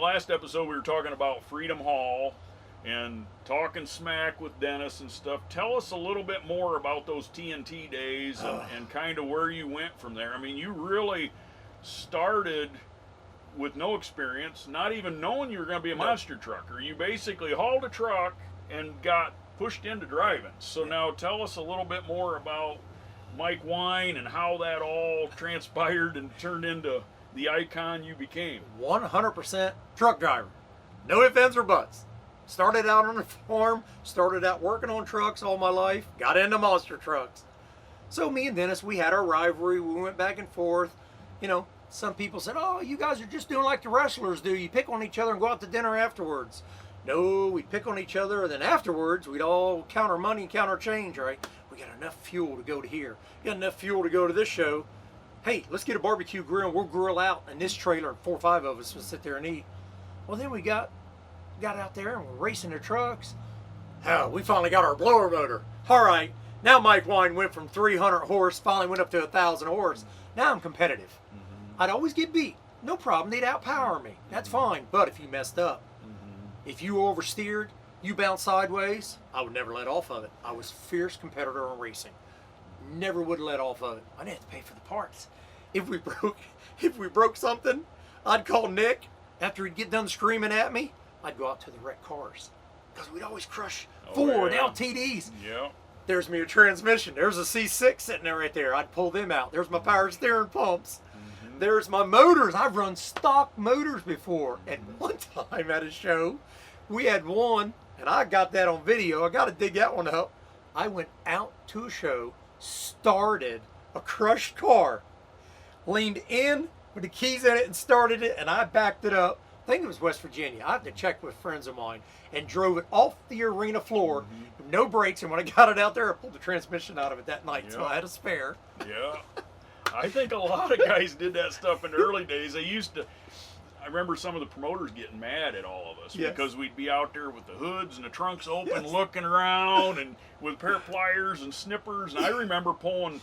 last episode we were talking about Freedom Hall and talking smack with Dennis and stuff. Tell us a little bit more about those TNT days and kind of where you went from there. I mean, you really started with no experience, not even knowing you were going to be a monster trucker. You basically hauled a truck and got pushed into driving. So now tell us a little bit more about Mike Wine and how that all transpired and turned into the icon you became. 100% truck driver. No ifs, ands, or buts. Started out on the farm, started out working on trucks all my life, got into monster trucks. So me and Dennis, we had our rivalry. We went back and forth. You know, some people said, oh, you guys are just doing like the wrestlers do. You pick on each other and go out to dinner afterwards. No, we'd pick on each other, and then afterwards, we'd all count our money and count our change, right? We got enough fuel to go to here. We got enough fuel to go to this show. Hey, let's get a barbecue grill and we'll grill out in this trailer, and 4 or 5 of us will sit there and eat. Well, then we got out there and we're racing the trucks. Oh, we finally got our blower motor. All right, now Mike Wine went from 300 horse, finally went up to 1,000 horse. Now I'm competitive. I'd always get beat. No problem, they'd outpower me. That's fine, but if you messed up, if you oversteered, you bounced sideways, I would never let off of it. I was a fierce competitor in racing. Never would let off of it. I'd have to pay for the parts. If we broke something, I'd call Nick. After he'd get done screaming at me, I'd go out to the wrecked cars. Because we'd always crush Ford LTDs. Yeah. There's me a transmission. There's a C6 sitting there right there. I'd pull them out. There's my power steering pumps. There's my motors. I've run stock motors before. And one time at a show, we had one, and I got that on video. I got to dig that one up. I went out to a show, started a crushed car, leaned in with the keys in it and started it, and I backed it up. I think it was West Virginia. I have to check with friends of mine, and drove it off the arena floor, no brakes. And when I got it out there, I pulled the transmission out of it that night, so I had a spare. Yeah. I think a lot of guys did that stuff in the early days. I remember some of the promoters getting mad at all of us because we'd be out there with the hoods and the trunks open, looking around, and with a pair of pliers and snippers. And I remember pulling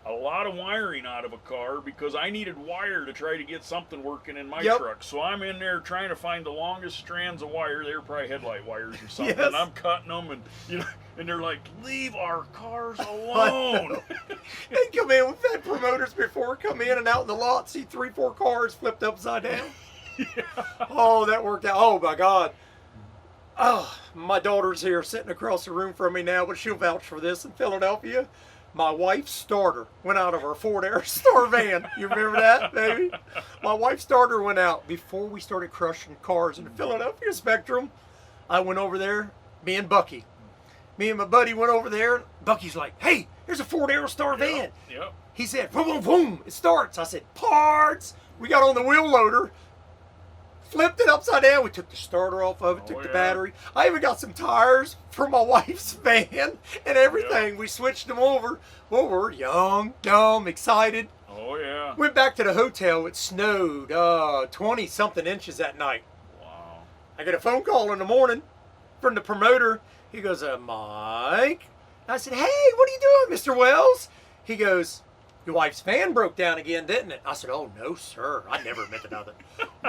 a lot of wiring out of a car because I needed wire to try to get something working in my truck. So I'm in there trying to find the longest strands of wire. They were probably headlight wires or something. And I'm cutting them, and and they're like, "Leave our cars alone." They come in. We've had promoters before come in and out in the lot, see 3, 4 cars flipped upside down. Oh, that worked out. Oh my God. Oh, my daughter's here sitting across the room from me now, but she'll vouch for this in Philadelphia. My wife's starter went out of her Ford Aerostar van. You remember that, baby? My wife's starter went out before we started crushing cars in the Philadelphia Spectrum. I went over there, me and Bucky. Me and my buddy went over there. Bucky's like, hey, there's a Ford Aerostar van. Yep. He said, boom, boom, boom, it starts. I said, parts. We got on the wheel loader, flipped it upside down. We took the starter off of it, took the battery. I even got some tires for my wife's van and everything. We switched them over. Well, we're young, dumb, excited. Oh, yeah. Went back to the hotel. It snowed 20-something inches that night. Wow. I get a phone call in the morning from the promoter. He goes, Mike. I said, hey, what are you doing, Mr. Wells? He goes, your wife's fan broke down again, didn't it? I said, oh, no, sir. I never admit to nothing.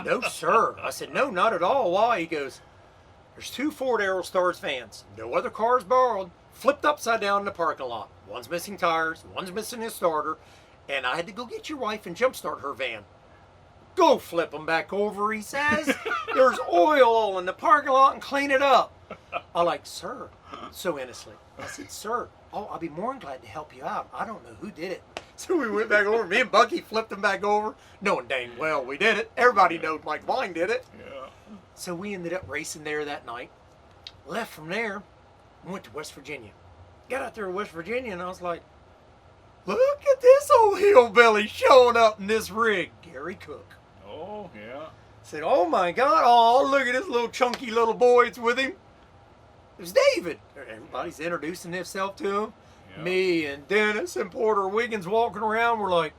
No, sir. I said, no, not at all. Why? He goes, there's 2 Ford Aerostars fans. No other cars borrowed. Flipped upside down in the parking lot. One's missing tires. One's missing his starter. And I had to go get your wife and jumpstart her van. Go flip them back over, he says. There's oil all in the parking lot and clean it up. I'm like, sir, so innocently. I said, sir, I'll be more than glad to help you out. I don't know who did it. So we went back over. Me and Bucky flipped them back over, knowing dang well we did it. Everybody knows Mike Vine did it. Yeah. So we ended up racing there that night. Left from there, went to West Virginia. Got out there in West Virginia, and I was like, look at this old hillbilly showing up in this rig. Gary Cook. Oh, yeah. Said, oh my God, oh, look at this little chunky little boy that's with him. It was David. Everybody's introducing themselves to him. Yeah. Me and Dennis and Porter Wiggins walking around. We're like,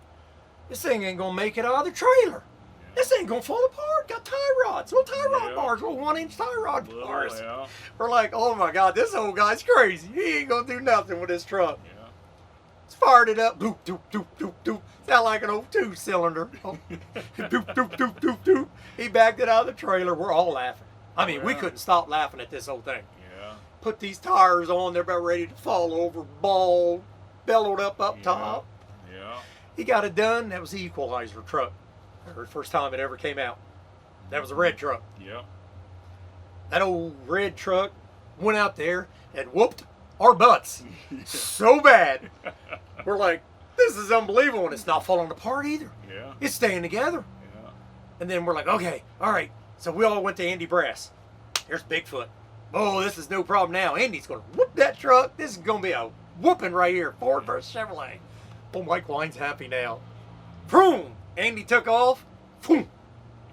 this thing ain't going to make it out of the trailer. Yeah. This ain't going to fall apart. Got tie rods, little tie rod bars, little 1-inch tie rod bars. Yeah. We're like, oh my God, this old guy's crazy. He ain't going to do nothing with this truck. Yeah. Fired it up. Doop, doop, doop, doop, doop. Sound like an old 2-cylinder. Oh. Doop, doop, doop, doop, doop. He backed it out of the trailer. We're all laughing. I mean, we couldn't stop laughing at this whole thing. Yeah. Put these tires on. They're about ready to fall over. Bald. Bellowed up top. Yeah. He got it done. That was the Equalizer truck. The first time it ever came out. That was a red truck. Yeah. That old red truck went out there and whooped our butts so bad. We're like, this is unbelievable, and it's not falling apart either. Yeah. It's staying together. Yeah. And then we're like, okay, all right. So we all went to Andy Brass. There's Bigfoot. Oh, this is no problem now. Andy's going to whoop that truck. This is going to be a whooping right here. Ford versus Chevrolet. Oh, Mike Wine's happy now. Boom! Andy took off. Boom!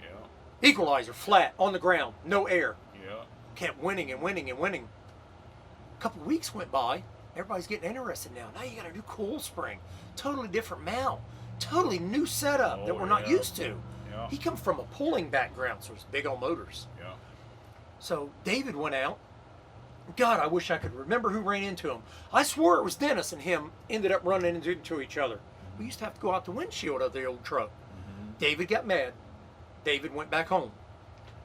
Yeah. Equalizer flat on the ground. No air. Yeah. Kept winning and winning and winning. A couple of weeks went by. Everybody's getting interested now. Now you got a new coil spring. Totally different mount. Totally new setup that we're not used to. Yeah. He comes from a pulling background, so it's big on motors. Yeah. So David went out. God, I wish I could remember who ran into him. I swore it was Dennis and him ended up running into each other. We used to have to go out the windshield of the old truck. David got mad. David went back home.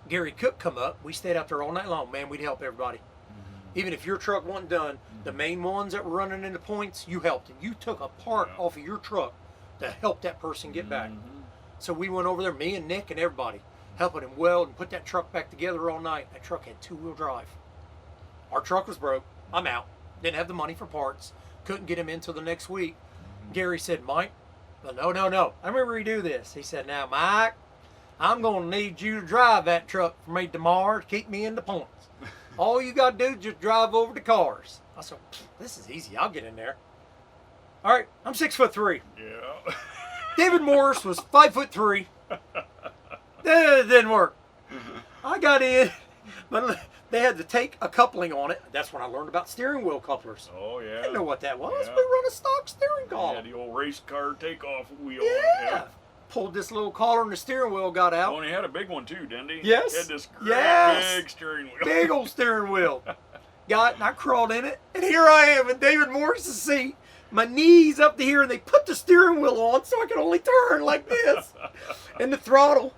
Gary Cook come up. We stayed out there all night long. Man, we'd help everybody. Even if your truck wasn't done, the main ones that were running into points, you helped them. You took a part off of your truck to help that person get back. So we went over there, me and Nick and everybody, helping him weld and put that truck back together all night. That truck had 2-wheel drive. Our truck was broke. I'm out. Didn't have the money for parts. Couldn't get him in till the next week. Gary said, Mike, no. I remember he do this. He said, now, Mike, I'm going to need you to drive that truck for me tomorrow to keep me in the points. All you got to do is just drive over the cars. I said, this is easy. I'll get in there. All right, I'm 6'3". Yeah. David Morris was 5'3". It didn't work. I got in, but they had to take a coupling on it. That's when I learned about steering wheel couplers. Oh, yeah. I didn't know what that was. Yeah. We run a stock steering column. Yeah, the old race car takeoff wheel. Yeah. Pulled this little collar and the steering wheel got out. Oh, and he had a big one too, didn't he? Yes. He had this great big steering wheel. Big old steering wheel. Got it, and I crawled in it, and here I am in David Morris's seat. My knees up to here, and they put the steering wheel on so I could only turn like this. And the throttle,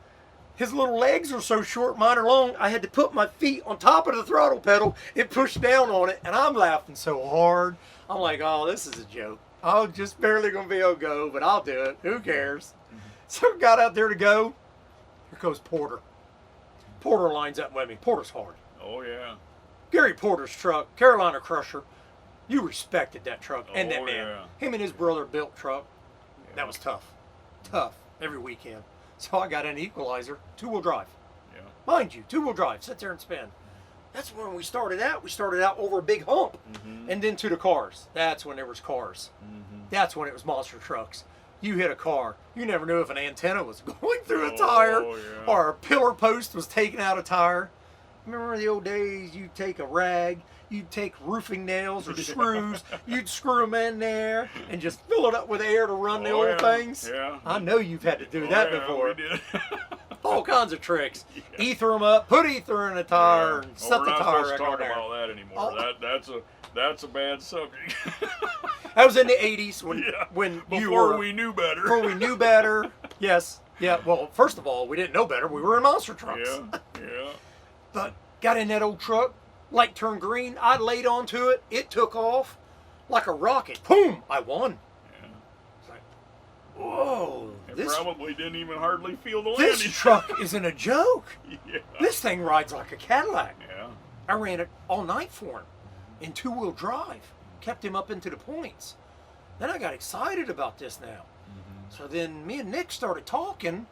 his little legs are so short, mine are long, I had to put my feet on top of the throttle pedal and push down on it, and I'm laughing so hard. I'm like, oh, this is a joke. I'm just barely going to be able to go, but I'll do it. Who cares? So got out there to go. Here goes Porter. Porter lines up with me. Porter's hard. Oh, yeah. Gary Porter's truck, Carolina Crusher. You respected that truck and that man. Yeah. Him and his brother built truck. Yeah. That was tough. Tough every weekend. So I got an Equalizer, 2-wheel drive. Yeah. Mind you, 2-wheel drive, sit there and spin. That's when we started out. We started out over a big hump and then to the cars. That's when there was cars. That's when it was monster trucks. You hit a car, you never knew if an antenna was going through a tire or a pillar post was taking out a tire. Remember the old days, you'd take a rag, you'd take roofing nails or screws, you'd screw them in there and just fill it up with air to run the old things. Yeah. I know you've had to do that before. We did. All kinds of tricks. Ether them up, put ether in a tire, and set the tire We're not supposed to back on talk there. about that anymore. That's a bad subject. That was in the 80s when Before we knew better. Before we knew better. Yes. Yeah. Well, first of all, we didn't know better. We were in monster trucks. Yeah. But got in that old truck, light turned green. I laid onto it. It took off like a rocket. Boom! I won. Yeah. It's like, whoa. It probably didn't even hardly feel the This landing. truck isn't a joke. Yeah. This thing rides like a Cadillac. Yeah. I ran it all night for him in 2-wheel drive. Kept him up into the points. Then I got excited about this now. So then me and Nick started talking.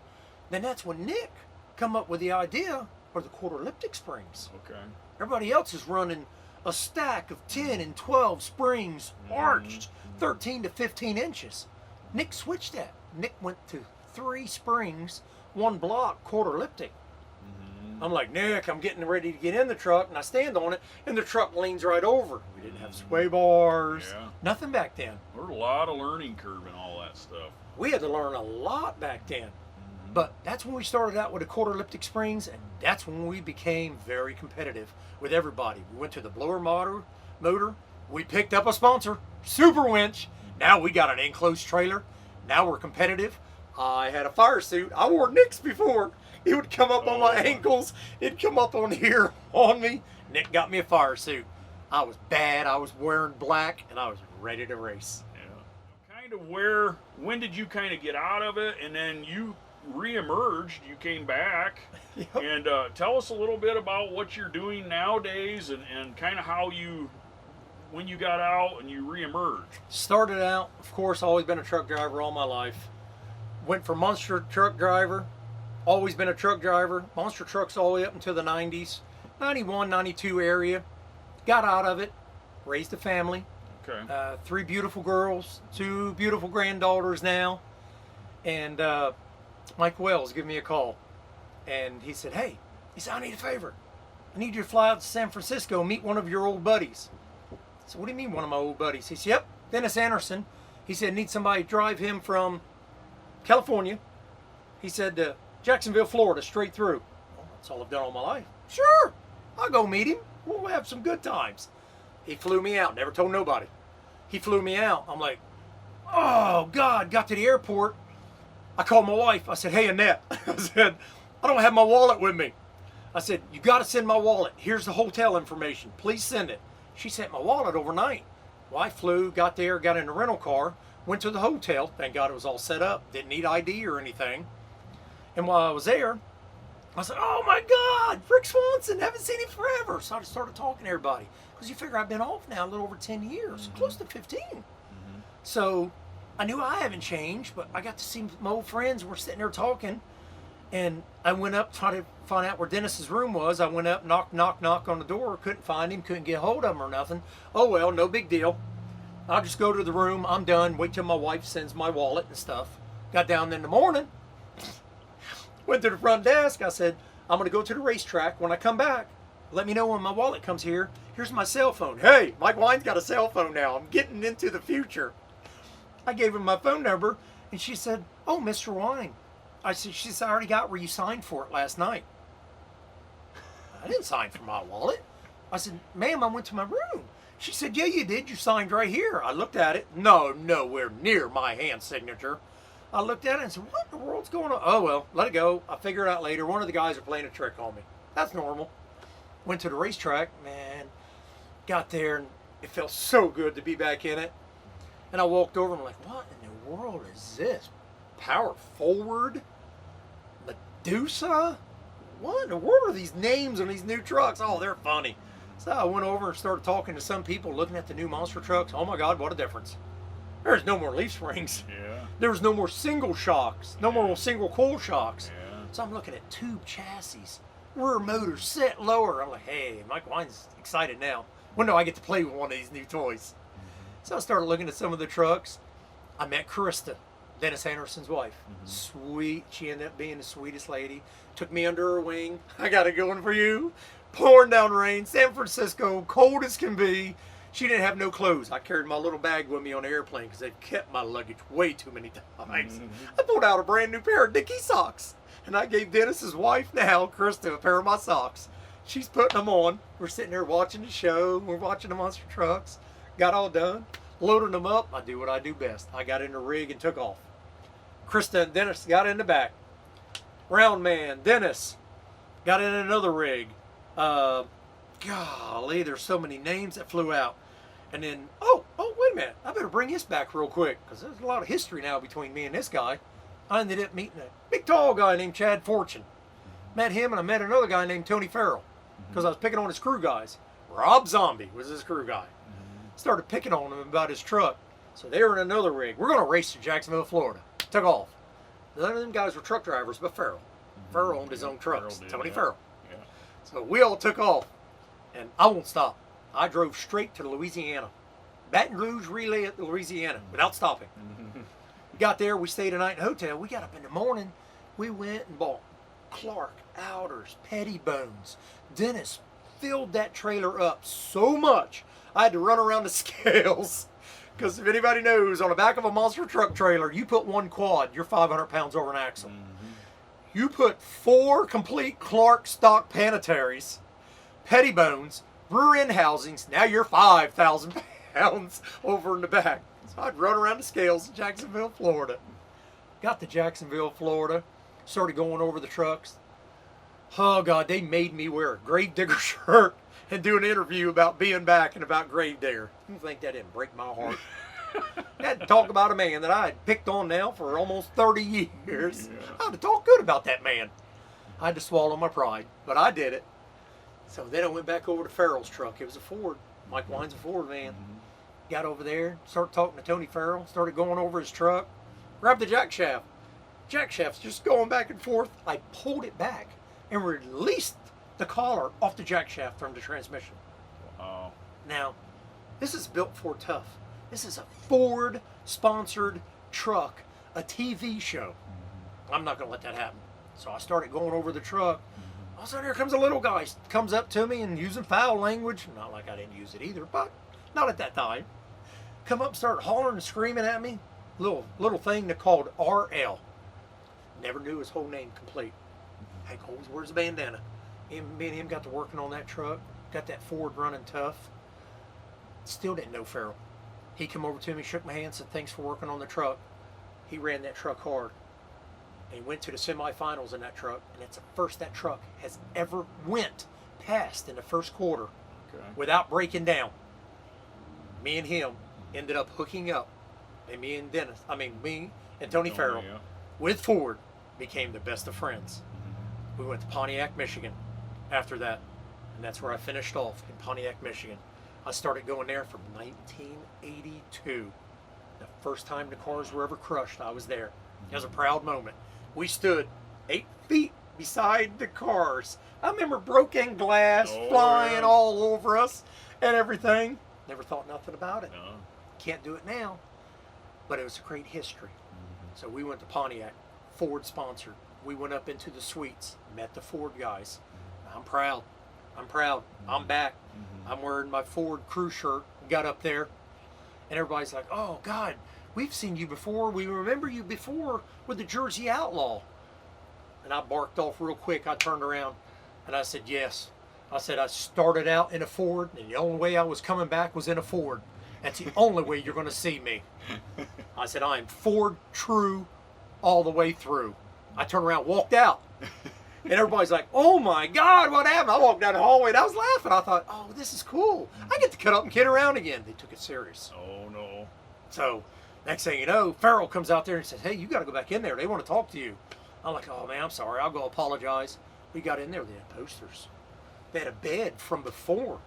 Then that's when Nick come up with the idea for the quarter elliptic springs. Okay. Everybody else is running a stack of 10 and 12 springs arched 13 to 15 inches. Nick switched that. Nick went to 3 springs, 1 block, quarter elliptic. I'm like, Nick, I'm getting ready to get in the truck, and I stand on it, and the truck leans right over. We didn't have sway bars, nothing back then. There was a lot of learning curve and all that stuff. We had to learn a lot back then. But that's when we started out with the quarter elliptic springs, and that's when we became very competitive with everybody. We went to the blower motor. We picked up a sponsor, Super Winch, Now we got an enclosed trailer. Now we're competitive. I had a fire suit. I wore Nick's before. It would come up on my ankles. It'd come up on here on me. Nick got me a fire suit. I was bad. I was wearing black, and I was ready to race. Yeah. Kind of when did you kind of get out of it, and then you re-emerged, you came back, Yep. and tell us a little bit about what you're doing nowadays, and kind of how when you got out and you re-emerged. Started out, of course, always been a truck driver all my life. Went from monster truck driver, always been a truck driver, monster trucks all the way up into the 90s, 91, 92 area. Got out of it, raised a family, Okay. 3 beautiful girls, 2 beautiful granddaughters now, and Mike Wells gave me a call, and he said, hey, he said, I need a favor. I need you to fly out to San Francisco and meet one of your old buddies. I said, what do you mean one of my old buddies? He said, yep, Dennis Anderson. He said, need somebody to drive him from California. He said, to Jacksonville, Florida, straight through. Well, that's all I've done all my life. Sure, I'll go meet him. We'll have some good times. He flew me out, never told nobody. He flew me out. I'm like, oh, God, got to the airport. I called my wife. I said, hey, Annette. I said, I don't have my wallet with me. I said, you got to send my wallet. Here's the hotel information. Please send it. She sent my wallet overnight. Well, I flew, got there, got in a rental car, went to the hotel. Thank God it was all set up. Didn't need ID or anything. And while I was there, I said, oh my God, Rick Swanson, haven't seen him forever. So I just started talking to everybody. Because you figure I've been off now a little over 10 years, close to 15. So I knew I haven't changed, but I got to see my old friends. We're sitting there talking. And I went up, trying to find out where Dennis's room was. I went up, knock on the door. Couldn't find him, couldn't get hold of him or nothing. Oh well, no big deal. I'll just go to the room. I'm done. Wait till my wife sends my wallet and stuff. Got down in the morning. Went to the front desk. I said, I'm going to go to the racetrack. When I come back, let me know when my wallet comes here. Here's my cell phone. Hey, Mike Wine's got a cell phone now. I'm getting into the future. I gave him my phone number, and she said, oh, Mr. Wine. She said, I already got where you signed for it last night. I didn't sign for my wallet. I said, ma'am, I went to my room. She said, yeah, you did. You signed right here. I looked at it. No, nowhere near my hand signature. I looked at it and said, what in the world's going on? Oh, well, let it go. I'll figure it out later. One of the guys are playing a trick on me. That's normal. Went to the racetrack, man. Got there, and it felt so good to be back in it. And I walked over, and I'm like, what in the world is this? Power Forward? Medusa? What in the world are these names on these new trucks? Oh, they're funny. So I went over and started talking to some people, looking at the new monster trucks. Oh, my God, what a difference. There's no more leaf springs. Yeah. There was no more single shocks, no more single coil shocks. Yeah. So I'm looking at tube chassis, rear motors set lower. I'm like, hey, Mike Wine's excited now. When do I get to play with one of these new toys? So I started looking at some of the trucks. I met Krista, Dennis Anderson's wife. Sweet. She ended up being the sweetest lady. Took me under her wing. I got it going for you. Pouring down rain, San Francisco, cold as can be. She didn't have no clothes. I carried my little bag with me on the airplane because they've kept my luggage way too many times. I pulled out a brand new pair of Dickie socks. And I gave Dennis's wife now, Krista, a pair of my socks. She's putting them on. We're sitting there watching the show. We're watching the monster trucks. Got all done. Loading them up. I do what I do best. I got in the rig and took off. Krista and Dennis got in the back. Round Man, Dennis, got in another rig. Golly, there's so many names that flew out. And then, oh, wait a minute. I better bring this back real quick because there's a lot of history now between me and this guy. I ended up meeting a big tall guy named Chad Fortune. Met him, and I met another guy named Tony Farrell because I was picking on his crew guys. Rob Zombie was his crew guy. Started picking on him about his truck. So they were in another rig. We're going to race to Jacksonville, Florida. Took off. None of them guys were truck drivers but Farrell. Farrell owned his own trucks. Tony Farrell. Yeah. So we all took off. And I won't stop. I drove straight to Louisiana. Baton Rouge Relay at Louisiana without stopping. Got there, we stayed a night in a hotel. We got up in the morning. We went and bought Clark, Outers, Pettibones. Dennis filled that trailer up so much, I had to run around the scales. Because if anybody knows, on the back of a monster truck trailer, you put one quad, you're 500 pounds over an axle. You put 4 complete Clark stock Planetaries, Pettibones, rear end housings, now you're 5,000 pounds over in the back. So I'd run around the scales in Jacksonville, Florida. Got to Jacksonville, Florida. Started going over the trucks. Oh, God, they made me wear a Gravedigger shirt and do an interview about being back and about Gravedigger. You think that didn't break my heart? I had to talk about a man that I had picked on now for almost 30 years. Yeah. I had to talk good about that man. I had to swallow my pride, but I did it. So then I went back over to Farrell's truck. It was a Ford. Mike Wine's a Ford van. Got over there, started talking to Tony Farrell, started going over his truck, grabbed the jack shaft. Jack shaft's just going back and forth. I pulled it back and released the collar off the jack shaft from the transmission. Wow. Now, this is built Ford tough. This is a Ford-sponsored truck, a TV show. I'm not going to let that happen. So I started going over the truck. All of a sudden, here comes a little guy. Comes up to me and using foul language. Not like I didn't use it either, but not at that time. Come up and started hollering and screaming at me. Little thing they called RL. Never knew his whole name complete. Hank always wears a bandana. Me and him got to working on that truck. Got that Ford running tough. Still didn't know Farrell. He come over to me, shook my hand, said thanks for working on the truck. He ran that truck hard. And he went to the semifinals in that truck, and it's the first that truck has ever went past in the first quarter without breaking down. Me and him ended up hooking up, and me and Tony Farrell with Ford became the best of friends. We went to Pontiac, Michigan after that, and that's where I finished off, in Pontiac, Michigan. I started going there from 1982. The first time the cars were ever crushed, I was there. It was a proud moment. We stood 8 feet beside the cars. I remember broken glass flying all over us and everything. Never thought nothing about it. No. Can't do it now. But it was a great history. So we went to Pontiac, Ford sponsored. We went up into the suites, met the Ford guys. I'm proud. I'm back. I'm wearing my Ford crew shirt. Got up there, and everybody's like, "Oh God, we've seen you before. We remember you before with the Jersey Outlaw." And I barked off real quick. I turned around, and I said, "Yes." I said, "I started out in a Ford, and the only way I was coming back was in a Ford. That's the only way you're going to see me." I said, "I am Ford true all the way through." I turned around, walked out. And everybody's like, "Oh my God, what happened?" I walked down the hallway and I was laughing. I thought, "Oh, this is cool. I get to cut up and kid around again." They took it serious. Oh no. So next thing you know, Farrell comes out there and says, "Hey, you got to go back in there. They want to talk to you." I'm like, "Oh man, I'm sorry. I'll go apologize." We got in there. They had posters. They had a bed from before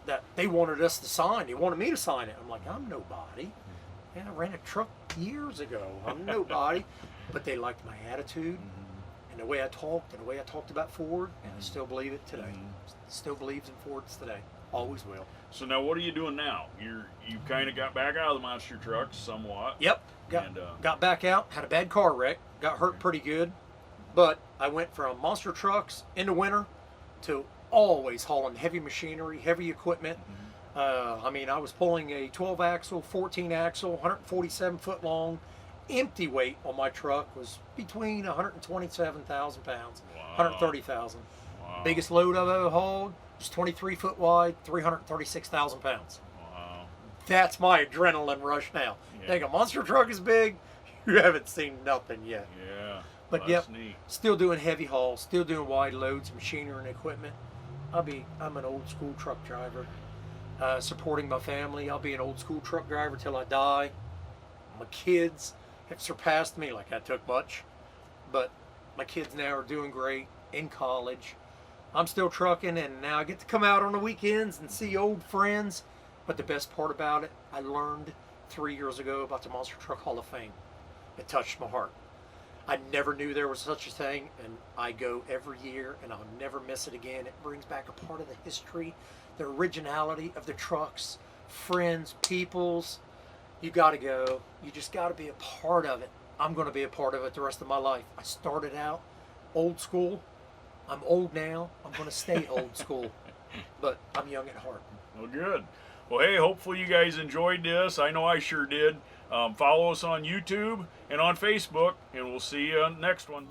that they wanted us to sign. They wanted me to sign it. I'm like, "I'm nobody. Man, I ran a truck years ago. I'm nobody." But they liked my attitude. And the way I talked, and the way I talked about Ford, and I still believe it today. Still believes in Fords today. Always will. So now, what are you doing now? You kind of got back out of the monster trucks somewhat. Yep. Got back out. Had a bad car wreck. Got hurt pretty good. But I went from monster trucks in the winter to always hauling heavy machinery, heavy equipment. I was pulling a 12 axle, 14 axle, 147 foot long. Empty weight on my truck was between 127,000 pounds, 130,000. Wow. Biggest load I've ever hauled was 23 foot wide, 336,000 pounds. Wow. That's my adrenaline rush now. Think a monster truck is big, you haven't seen nothing yet. Yeah. But that's neat. Still doing heavy hauls, still doing wide loads, machinery and equipment. I'm an old school truck driver, supporting my family. I'll be an old school truck driver till I die. My kids have surpassed me. Like, I took much, but my kids now are doing great in college. I'm still trucking, and now I get to come out on the weekends and see old friends. But the best part about it, I learned 3 years ago about the Monster Truck Hall of Fame. It touched my heart. I never knew there was such a thing, and I go every year, and I'll never miss it again. It brings back a part of the history, the originality of the trucks, friends, peoples. You got to go. You just got to be a part of it. I'm going to be a part of it the rest of my life. I started out old school. I'm old now. I'm going to stay old school. But I'm young at heart. Well, good. Well, hey, hopefully you guys enjoyed this. I know I sure did. Follow us on YouTube and on Facebook, and we'll see you on the next one.